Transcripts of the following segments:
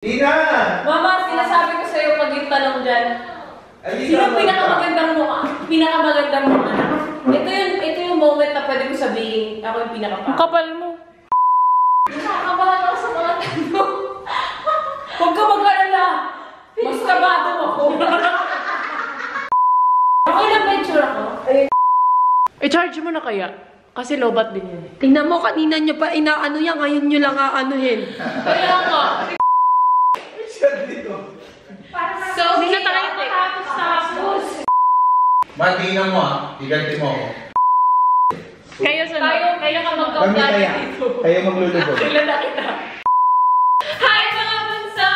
Tina! Mama, sinasabi ko sa'yo pag yung tanong dyan. Sino pinakamagandang mo? Pinakamagandang mo anak? Ito yung moment na pwede ko sabihin ako yung pinakapang. Ang kapal mo. Nakakabahan ako sa mga tanong. Huwag ka mag-alala. Mas kabado ako. Okay lang ba yung tsura ko? I-charge mo na kaya? Kasi lobat din yun. Tingnan mo, kanina nyo pa inaano yan, ngayon nyo lang aanuhin. Kaya nga. So, hindi na tayo matapos. Matina mo iganti mo ako. Kayo sunod. Kayo ka Kami mag-compare kaya. dito. Kayo maglulubog. Kilala kita. Hi mga bunso!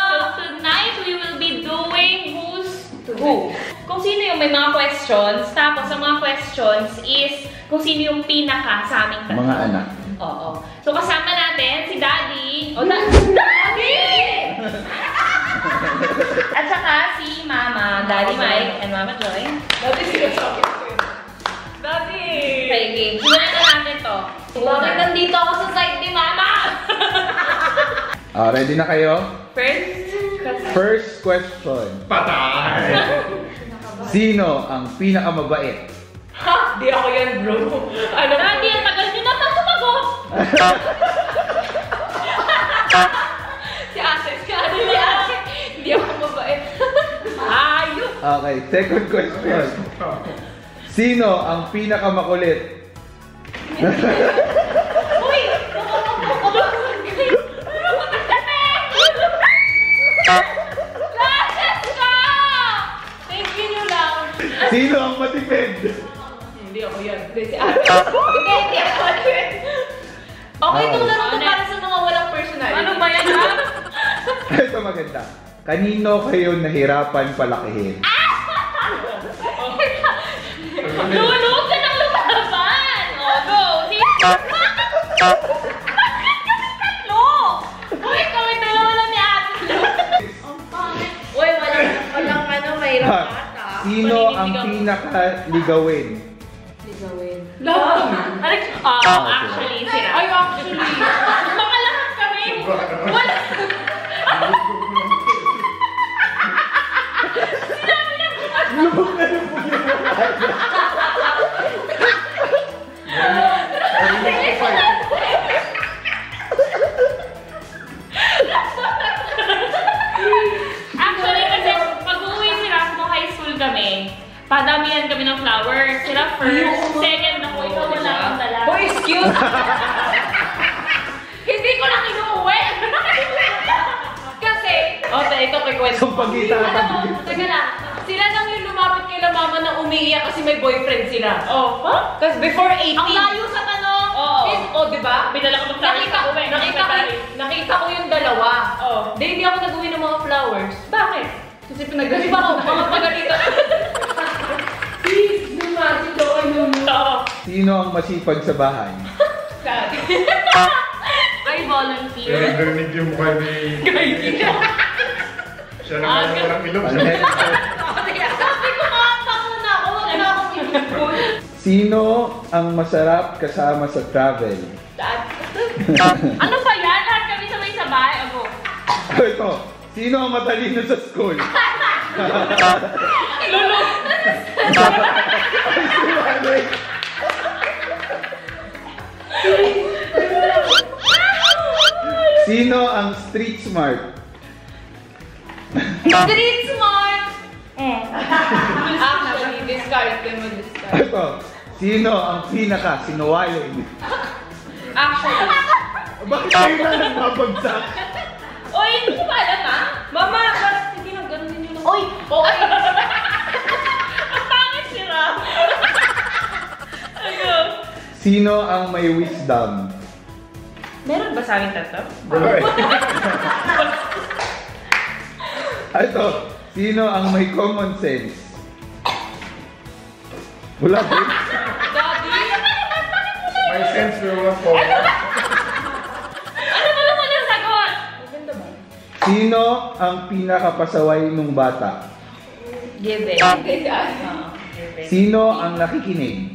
So tonight we will be doing Who's Who. Kung sino yung may mga questions, tapos ang mga questions is kung sino yung pinaka sa aming tatlo. Mga anak. Oo. So kasama natin si Daddy. Daddy! At saka si Mama, Daddy Mike and Mama Joy. Dati sinasabi ko yun. Dati! Okay, game. Simulan na natin to. Bakit nandito ako sa side ni Mama? Ready na kayo? First First question. Patay! Sino ang pinakamabait? Ha? Di ako yan, bro. Ano ba? Daddy, ang tagal nyo na pa sumagot! Si Ate. Si Ate. Hindi ako mabait. Ayun! Okay, second question. Sino ang pinakamakulit? Uy! Lashes ka! Thank you nyo lang. Sino ang matipid? Hindi ako yan. Hindi si Ate. Hindi ako yan. Okay, itong laro ko para sa mga walang personality. Ano ba yan, ha? Ito maganda. Kanino kayo nahirapan palakihin? Lulog ka ng lumaban! O, go! Bakit kami tatlo? Uy, kami dalawa lang ni Ate Lu. Uy, walang ano, mayroon ata. Sino ang pinakaligawin? Ligawin. Actually, sila. Ay, actually. Mga lahat kami. Wala. Actually, kasi pag-uwi sila kung high school kami, padamihan kami ng flowers. Sila first, second ako, ikaw wala akong dala. Boy, excuse. Hindi ko lang inuuwi. Kasi, ito kay kwento. Kung pagkita ka Alam mo, taga lang. Sila lang yung lumapit kay la mama na umiiyak kasi may boyfriend sila. Oh, ha? Kasi before 18. Ang layo sa tanong. Oo. Diba? Pinala ko ng flowers. Nakita ko yung dalawa. Oh. Hindi ako nag-uwi ng mga flowers. Bakit? Kasi pinagdaliba ako, mga pagalitan. Please, lumapit daw kay Lulu. Oo. Sino ang masipag sa bahay? I volunteer. Narinig yung mukha ni... Siya naman yung walang ilong. Sabi ko nga, muna ako. Wag na akong inipon. Sino ang masarap kasama sa travel? Ano ba yan? Lahat kami sabay-sabay. Ako. Ito. Sino ang matalino sa school? Lulu! Sino ang street smart? Street smart! Actually, discard ka mo, discard. Ito. Sino ang pinaka sinungaling? Actually. Bakit kayo na nagpapagsak? Uy, hindi ko ba alam, ha? Mama, bakit hindi nang ganun din yun? Uy! Okay. Ang pangit si Ram. Ano? Sino ang may wisdom? Meron ba sa amin tatlo? Ito. Sino ang may common sense? Wala ba? Daddy? May sense pero wala po. Ano ba naman yung sagot? Maganda ba? Sino ang pinakapasaway ng bata? Given. Okay, Daddy. Given. Sino ang nakikinig?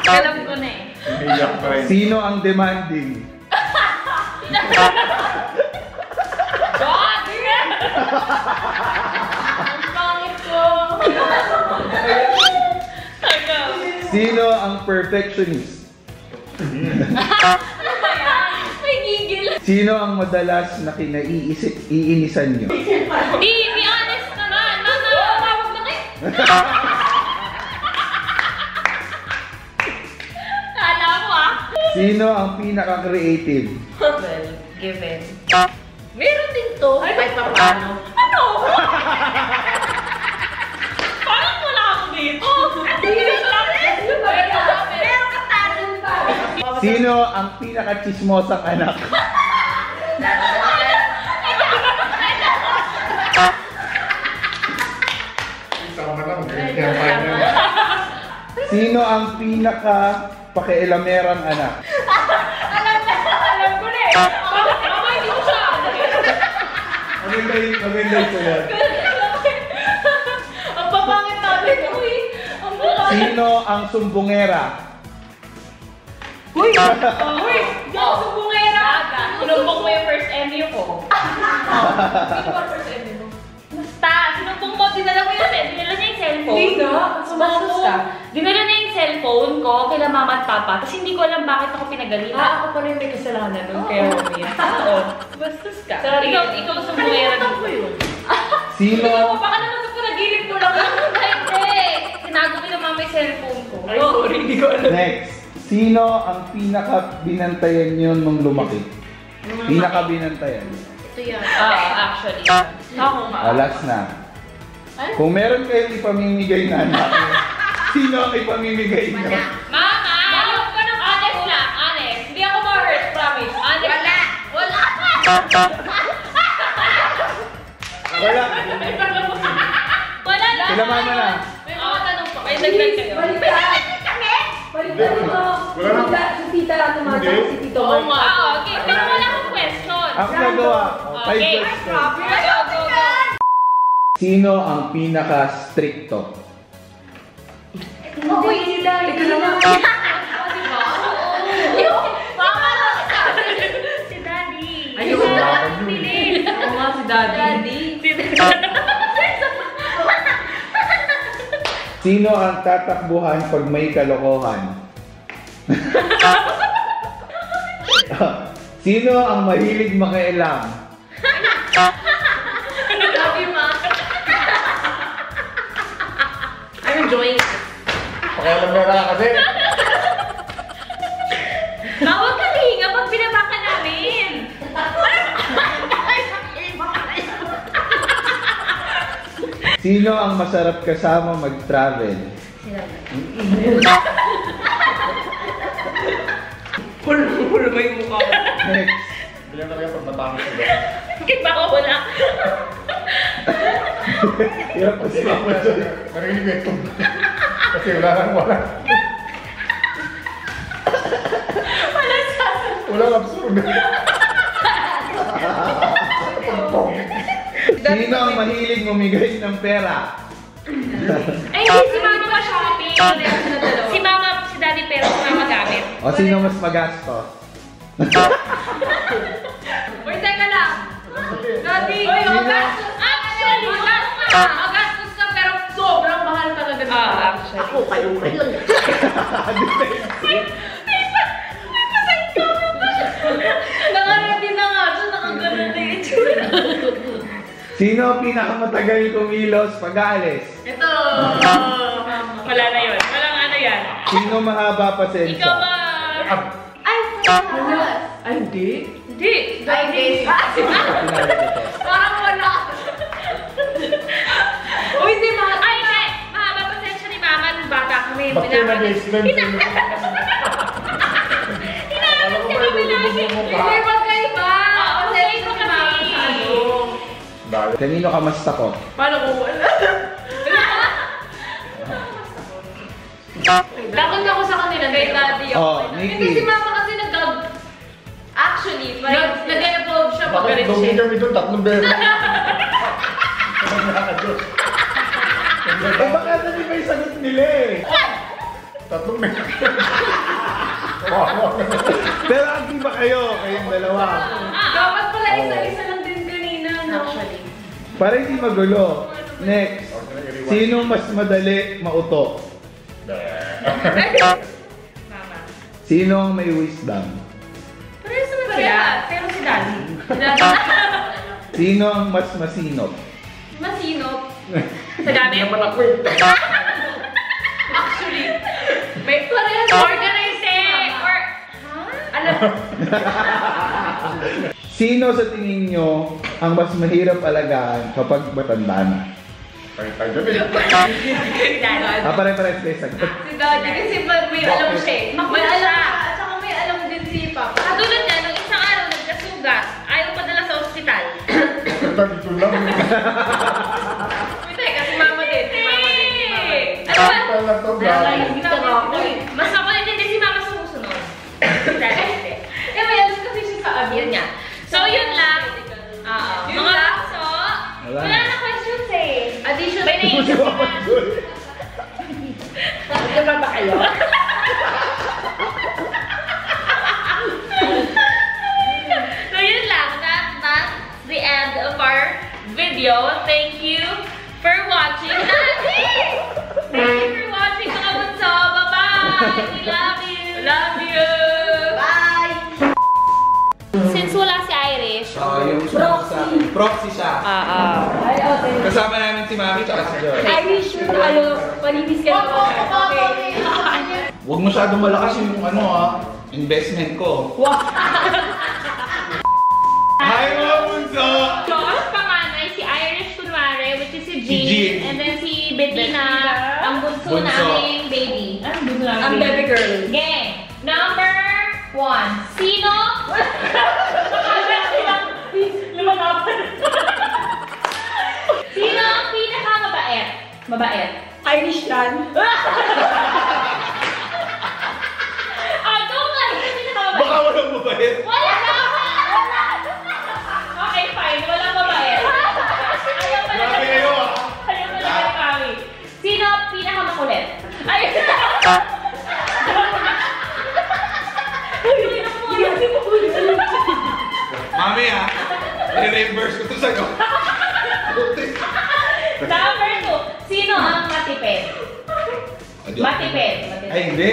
Alam ko na eh. Umiyak pa rin. Sino ang demanding? God! Ang pangit ko. Sino ang perfectionist? Ano ba yan? May gigil. Sino ang madalas na iinisan nyo? Be honest naman. Mama, tawag na kayo. Kala mo ah. Sino ang pinaka-creative? Well, given. Meron din to. Ay, paano? Ano? Parang wala ako dito. Meron ka tanong pa. Sino ang pinaka-chismosang anak? Isama lang. Kaya final. Sino ang pinaka-pakialamerang anak? Alam ko na eh. Mama, hindi ko siya. Maganda yung sagot. Ang papangit natin. Uy, ang papangit. Sino ang sumbongera? Uy, di ako sumbongera. Sinumbong mo yung first MU ko. Sino ba first MU mo? Basta, sinumbong mo, dinala ko yun eh. Dinala niya yung cellphone. Hindi nga, sumasos ka. Dinala niya yung cellphone ko kila mama at papa. Tapos hindi ko alam bakit ako pinagalitan. Ako pa rin may kasalanan nun, kaya umiyak. Oo. Bastos ka. Sorry. Ikaw sumbongera dito. Sino? Baka naman sa panaginip ko lang. Hindi. Tinago ko na mama yung cellphone ko. Ay, sorry, hindi ko alam. Next. Sino ang pinaka-binantayan nyo nung lumaki? Pinaka-binantayan. Ito yan. Actually. Ako nga. Last na. Kung meron kayong ipamimigay na anak, sino ang ipamimigay nyo? Mama! Ayok ka ng honest lang. Honest. Hindi ako ma-hurt. Promise. Honest. Wala. Wala ka. Wala. Wala lang. Sila mama na. May mga tanong pa. May dagdag kayo. Baliktad. Baliktad mo. Wala. Si tita tumatawag si tito. Oo nga. Okay. Pero wala akong question. Ako nagawa. Five Okay. questions. Go. Sino ang pinaka-stricto? Uy, sila. Ito naman. Mama lang si Daddy. Ayun. Si Daddy. Oo nga, si daddy. Sino ang tatakbuhan pag may kalokohan? Sino ang mahilig makialam? Love you, Ma. I'm enjoying it. Pakialam na lang kasi. Bawal ka hihinga pag binabaka namin. Sino ang masarap kasama mag-travel? Pulo ba yung mukha ko? Next. Bilang talaga pag matapos sila. Bakit ba ako wala? Hirap kasi ako dyan. Narinig ko ito. Kasi wala lang wala. Walang absurd. Sino ang mahilig mamigay ng pera? Ay, hindi si Mama ma-shopping. Si Mama, si Daddy pero si Mama gamit. O sino mas magastos? Uy, teka lang. Daddy. Uy, Sino? magastos. Actually, magastos ka pero sobrang mahal talaga dito. Actually. Ako, kayo lang. Nakaready na nga siya, nakaganon na yung itsura. Sino ang pinakamatagal kumilos pag aalis? Ito. Wala na yun. Walang ano yan. Sino mahaba pasensya? Ikaw ba? Ay, panas. Ay, hindi. Hindi. Ay, hindi. Pinali ko to. Parang wala. Uy, di ma. Ay, hindi. Mahaba pasensya ni Mama nung bata kami. Ba't kayo nag-explain? Hinahanap niya kami lagi. Hindi magkaiba. Kasi ito kasi. sa ano. Dahil. Kanino ka mas takot? Paano kung wala? Takot ako sa kanila. Kay daddy ako. Oh, Nikki. Hindi si mama kasi actually, nag-evolve siya pag Bakit galit lugin siya. kami doon? Tatlong beses. Eh baka na ba yung sagot nila eh? Tatlong beses. Pero agree ba kayo? Kayong dalawa. Dapat pala isa-isa lang din kanina, no? Actually. Para hindi magulo. Next. Sino mas madali mauto? Mama. Sino ang may wisdom? Parehas naman sila. Pero si Daddy. Sino ang mas masinop? Masinop. Sa gamit? Actually, may parehas organizing or... Alam. Sino sa tingin nyo ang mas mahirap alagaan kapag matanda na? Pare-pares kayo sagot. Si Daddy kasi may alam siya eh. May alam siya. At saka may alam din si Papa. Katulad niya, nung isang araw nagkasugat, ayaw padala sa ospital. Dito lang. Hindi, kasi mama din. Si mama din. Si mama din. Ano ba? Hindi ka ba? Mas makulit din si Mama sumusunod. Dahil hindi. Eh, may alam kasi siya sa amin. Yun nga. So, yun lang. Yun Mga lang. puso, wala na questions eh. Addition. May naisip ko na. Diba ba kayo? So, yun lang. That's the end of our video. Thank you for watching. Thank you for watching, mga bunso. Bye-bye! We love you! Love you! Bye! Since wala si Irish, Yung proxy siya. Ay, okay. Kasama namin si Mami at si Joy. Irish yung paninis ka naman. Huwag masyadong malakas yung investment ko. Hi mga bunso! Josh, panganay, si Irish kunwari, which is si Si Jean. Jean, and then si Bettina, ang bunso Bunso. naming baby. Ang baby girl. Gang, number 1. Sino? Sino ang pinakamabait? Mabait. Irish yan. Joke lang, sino pinakamabait? Baka walang mabait. Wala na! Okay, fine. Walang mabait. Ayaw pala Grabe kayo Ayaw pala kay Mami. Sino pinakamakulit? Ayun na! Mami i-reimburse ko to sa'yo. Number 2. Sino ang matipid? Matipid. Ay, hindi.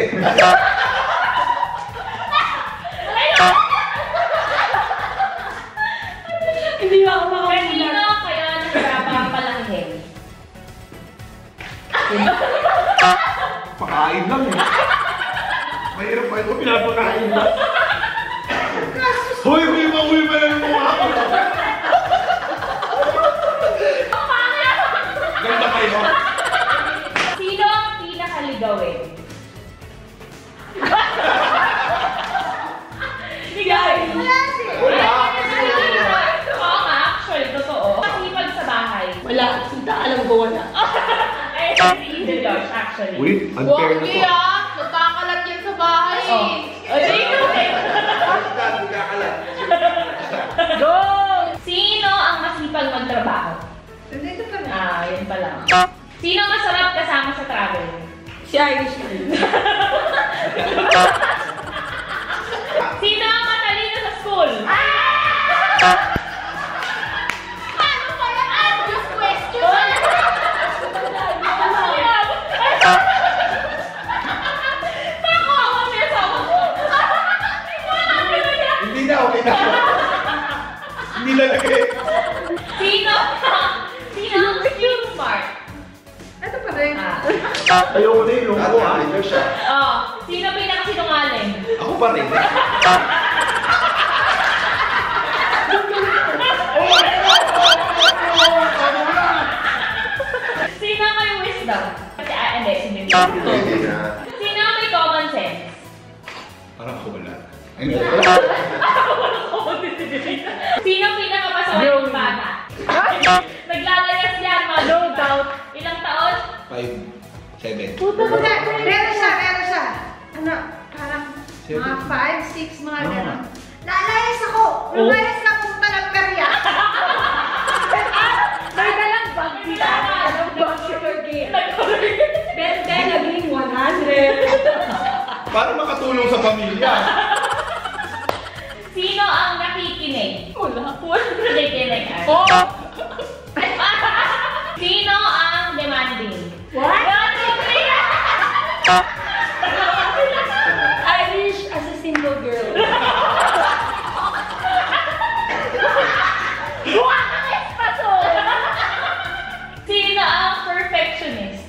Hindi ba ako Kanino makamulat? kayo nahirapang palanghin? Pakain lang eh. Mahirap pa ito, pinapakain lang. Hoy, huli ba na yung mukha ko? Ganda kayo. Sino ang pinakaligawin? Ligawin? Wala. Oo nga, actually, totoo. Masipag sa bahay. Wala. Kita, alam ko wala. Ay, si Josh, actually. Wait, unfair na to. Nagkakalat yan sa bahay. Ay, Go! Sino ang masipag magtrabaho? Nandito pa na. Yun pa lang. Sino masarap kasama sa travel? Si Irish yan. Sino ang matalino sa school? Paano ba yan? Obvious question. Hindi na, okay na. Hindi lalagay. Sino ang street smart? Ito pa rin. Ayoko na yung lungko ha. Sino pinakasinungaling? Ako pa rin. Sino ang may wisdom? Hindi. Sino ang may common sense? Parang ako wala. Hindi. Sino ang pinakapasaway ng bata? Naglalayas yan, mga no doubt. Ilang taon? 5, 7. Meron siya. Ano, parang mga 5, 6, mga gano'n. Lalayas ako! Lumayas na punta ng perya! May dalang bag sila. Anong bag sugar game? Pero then, naging 100. Para makatulong sa pamilya. Sino ang nakikinig? Wala. Nakikinig. Oh! Sino ang demanding? What? 1, 2, 3! I wish as a single girl. Sino ang perfectionist?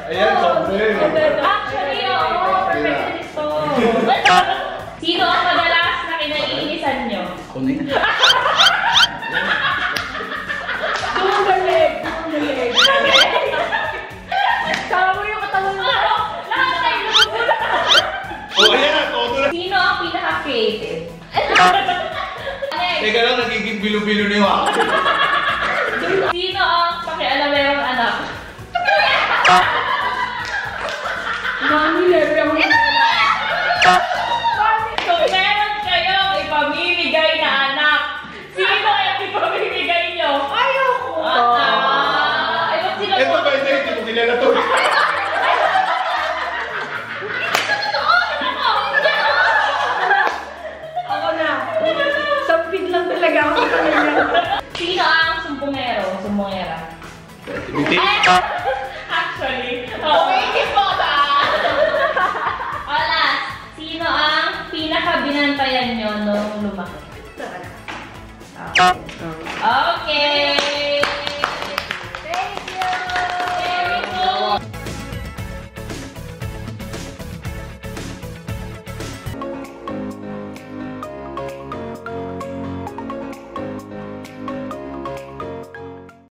Ayan, sobre. Actually, oo, perfectionist to. Sino ang madalas na kinaiinisan nyo? Kuning. Dumagalig. Dumagalig. Tama mo yung katawan mo. Lahat tayo nagugulat. O, ayan. Todo na. Sino ang pinaka-creative? Teka lang, nagiging bilo-bilo na yung ako. Sino ang pakialamerong anak? Mami, lere ako. Kung meron kayong ipamimigay na anak, sino ang ipamimigay nyo? Ayoko. Ayun sila Ito ba, hindi ko kilala to. Ako na. Sampid lang talaga ako sa kanya. Sino ang sumbongero? Sumbongera? Actually, waiting po ba? Last, sino ang pinaka-binantayan nyo nung lumaki? Okay.